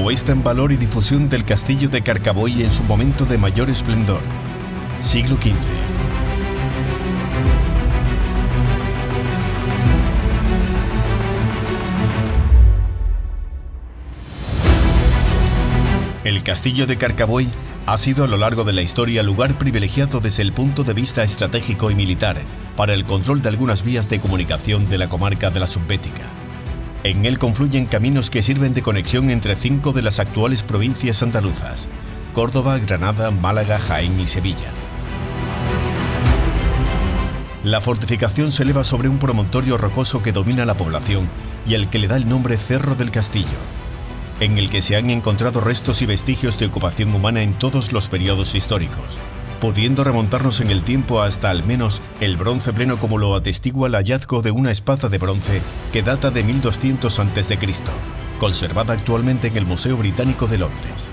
Puesta en valor y difusión del castillo de Carcaboy en su momento de mayor esplendor. Siglo XV. El castillo de Carcaboy ha sido a lo largo de la historia lugar privilegiado desde el punto de vista estratégico y militar para el control de algunas vías de comunicación de la comarca de la Subbética. En él confluyen caminos que sirven de conexión entre 5 de las actuales provincias andaluzas: Córdoba, Granada, Málaga, Jaén y Sevilla. La fortificación se eleva sobre un promontorio rocoso que domina la población y al que le da el nombre Cerro del Castillo, en el que se han encontrado restos y vestigios de ocupación humana en todos los periodos históricos, pudiendo remontarnos en el tiempo hasta al menos el bronce pleno, como lo atestigua el hallazgo de una espada de bronce que data de 1200 a.C., conservada actualmente en el Museo Británico de Londres.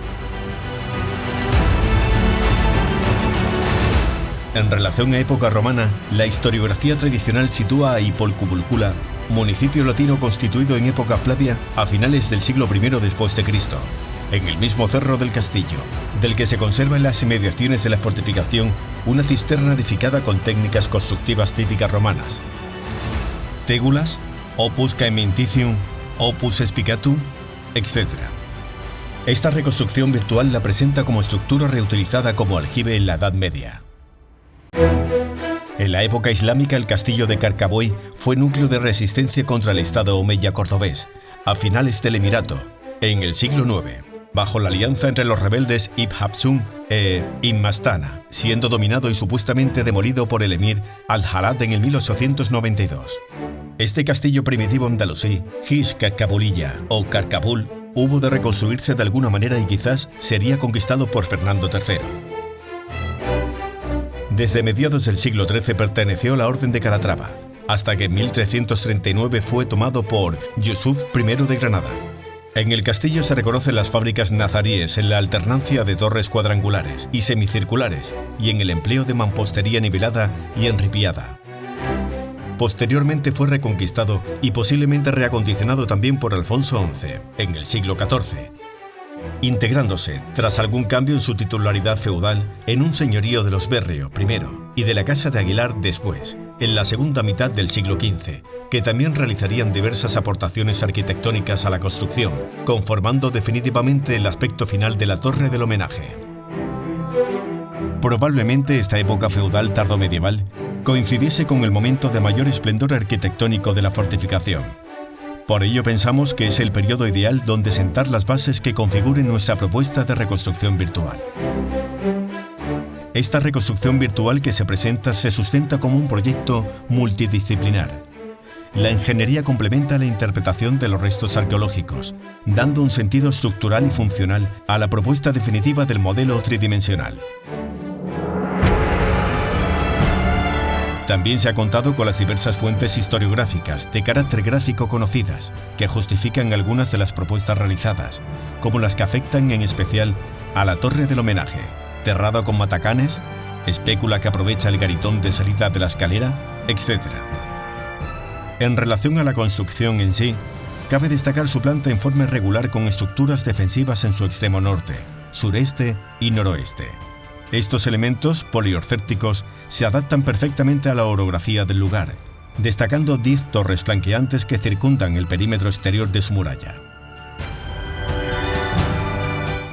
En relación a época romana, la historiografía tradicional sitúa a Hipolicubulcula, municipio latino constituido en época Flavia a finales del siglo I después de Cristo, en el mismo cerro del castillo, del que se conserva en las inmediaciones de la fortificación una cisterna edificada con técnicas constructivas típicas romanas: tégulas, opus caementicium, opus spicatum, etc. Esta reconstrucción virtual la presenta como estructura reutilizada como aljibe en la Edad Media. En la época islámica, el castillo de Carcaboy fue núcleo de resistencia contra el Estado omeya cordobés, a finales del Emirato, en el siglo IX, bajo la alianza entre los rebeldes Ibn Hafsun e Ibn Mastana, siendo dominado y supuestamente demolido por el emir Al-Harad en el 1892. Este castillo primitivo andalusí, His Carcabulilla o Carcabul, hubo de reconstruirse de alguna manera y quizás sería conquistado por Fernando III. Desde mediados del siglo XIII perteneció a la Orden de Calatrava, hasta que en 1339 fue tomado por Yusuf I de Granada. En el castillo se reconocen las fábricas nazaríes en la alternancia de torres cuadrangulares y semicirculares y en el empleo de mampostería nivelada y enripiada. Posteriormente fue reconquistado y posiblemente reacondicionado también por Alfonso XI en el siglo XIV, integrándose, tras algún cambio en su titularidad feudal, en un señorío de los Berrio primero y de la Casa de Aguilar después, en la segunda mitad del siglo XV, que también realizarían diversas aportaciones arquitectónicas a la construcción, conformando definitivamente el aspecto final de la Torre del Homenaje. Probablemente esta época feudal tardomedieval coincidiese con el momento de mayor esplendor arquitectónico de la fortificación. Por ello pensamos que es el periodo ideal donde sentar las bases que configuren nuestra propuesta de reconstrucción virtual. Esta reconstrucción virtual que se presenta se sustenta como un proyecto multidisciplinar. La ingeniería complementa la interpretación de los restos arqueológicos, dando un sentido estructural y funcional a la propuesta definitiva del modelo tridimensional. También se ha contado con las diversas fuentes historiográficas de carácter gráfico conocidas, que justifican algunas de las propuestas realizadas, como las que afectan en especial a la Torre del Homenaje, terrada con matacanes, espécula que aprovecha el garitón de salida de la escalera, etc. En relación a la construcción en sí, cabe destacar su planta en forma irregular con estructuras defensivas en su extremo norte, sureste y noroeste. Estos elementos poliorcépticos se adaptan perfectamente a la orografía del lugar, destacando 10 torres flanqueantes que circundan el perímetro exterior de su muralla.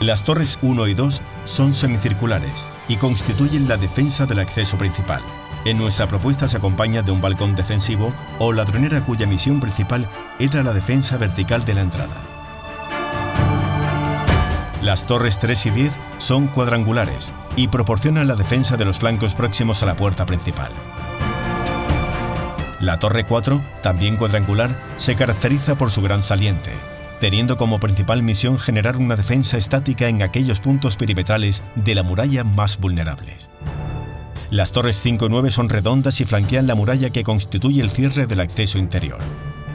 Las torres 1 y 2 son semicirculares y constituyen la defensa del acceso principal. En nuestra propuesta se acompaña de un balcón defensivo o ladronera cuya misión principal era la defensa vertical de la entrada. Las torres 3 y 10 son cuadrangulares y proporcionan la defensa de los flancos próximos a la puerta principal. La torre 4, también cuadrangular, se caracteriza por su gran saliente, teniendo como principal misión generar una defensa estática en aquellos puntos perimetrales de la muralla más vulnerables. Las torres 5 y 9 son redondas y flanquean la muralla que constituye el cierre del acceso interior.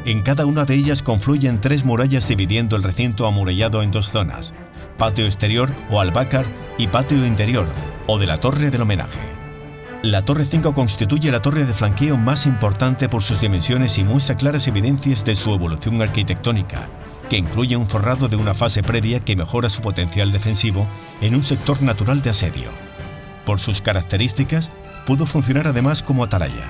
En cada una de ellas confluyen 3 murallas dividiendo el recinto amurallado en 2 zonas: patio exterior o albácar y patio interior, o de la Torre del Homenaje. La Torre 5 constituye la torre de flanqueo más importante por sus dimensiones y muestra claras evidencias de su evolución arquitectónica, que incluye un forrado de una fase previa que mejora su potencial defensivo en un sector natural de asedio. Por sus características, pudo funcionar además como atalaya.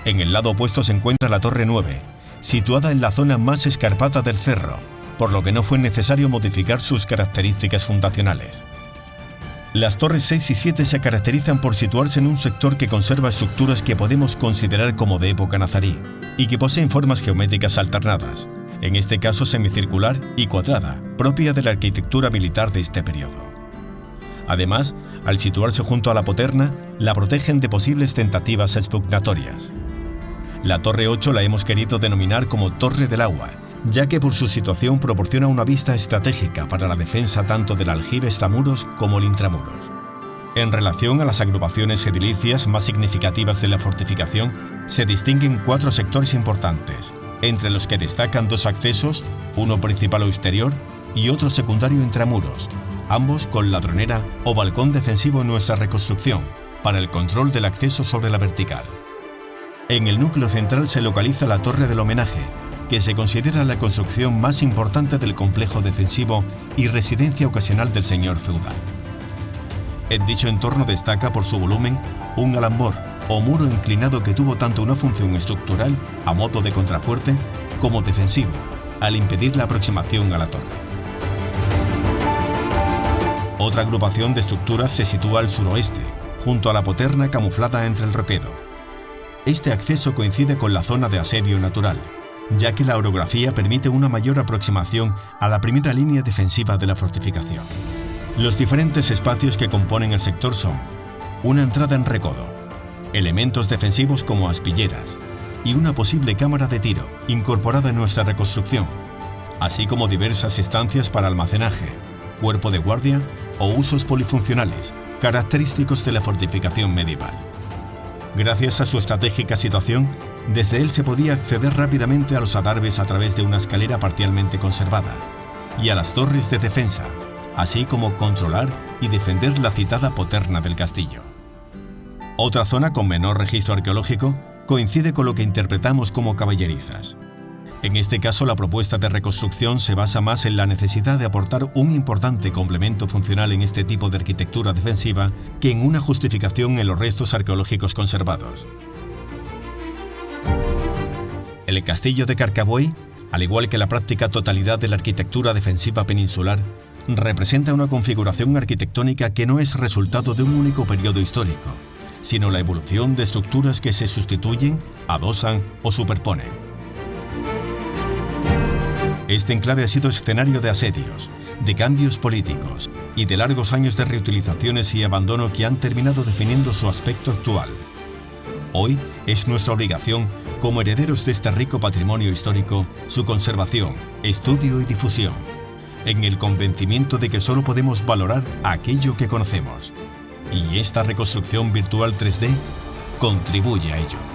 En el lado opuesto se encuentra la Torre 9, situada en la zona más escarpada del cerro, por lo que no fue necesario modificar sus características fundacionales. Las torres 6 y 7 se caracterizan por situarse en un sector que conserva estructuras que podemos considerar como de época nazarí y que poseen formas geométricas alternadas, en este caso semicircular y cuadrada, propia de la arquitectura militar de este periodo. Además, al situarse junto a la poterna, la protegen de posibles tentativas expugnatorias. La Torre 8 la hemos querido denominar como Torre del Agua, ya que por su situación proporciona una vista estratégica para la defensa tanto del aljibe extramuros como el intramuros. En relación a las agrupaciones edilicias más significativas de la fortificación, se distinguen 4 sectores importantes, entre los que destacan 2 accesos, uno principal o exterior y otro secundario intramuros, ambos con ladronera o balcón defensivo en nuestra reconstrucción, para el control del acceso sobre la vertical. En el núcleo central se localiza la Torre del Homenaje, que se considera la construcción más importante del complejo defensivo y residencia ocasional del señor feudal. En dicho entorno destaca por su volumen un alambor o muro inclinado que tuvo tanto una función estructural, a modo de contrafuerte, como defensivo, al impedir la aproximación a la torre. Otra agrupación de estructuras se sitúa al suroeste, junto a la poterna camuflada entre el roquedo. Este acceso coincide con la zona de asedio natural, ya que la orografía permite una mayor aproximación a la primera línea defensiva de la fortificación. Los diferentes espacios que componen el sector son una entrada en recodo, elementos defensivos como aspilleras y una posible cámara de tiro incorporada en nuestra reconstrucción, así como diversas estancias para almacenaje, cuerpo de guardia o usos polifuncionales, característicos de la fortificación medieval. Gracias a su estratégica situación, desde él se podía acceder rápidamente a los adarves a través de una escalera parcialmente conservada y a las torres de defensa, así como controlar y defender la citada poterna del castillo. Otra zona con menor registro arqueológico coincide con lo que interpretamos como caballerizas. En este caso, la propuesta de reconstrucción se basa más en la necesidad de aportar un importante complemento funcional en este tipo de arquitectura defensiva que en una justificación en los restos arqueológicos conservados. El castillo de Carcabuey, al igual que la práctica totalidad de la arquitectura defensiva peninsular, representa una configuración arquitectónica que no es resultado de un único periodo histórico, sino la evolución de estructuras que se sustituyen, adosan o superponen. Este enclave ha sido escenario de asedios, de cambios políticos y de largos años de reutilizaciones y abandono que han terminado definiendo su aspecto actual. Hoy es nuestra obligación, como herederos de este rico patrimonio histórico, su conservación, estudio y difusión, en el convencimiento de que solo podemos valorar aquello que conocemos. Y esta reconstrucción virtual 3D contribuye a ello.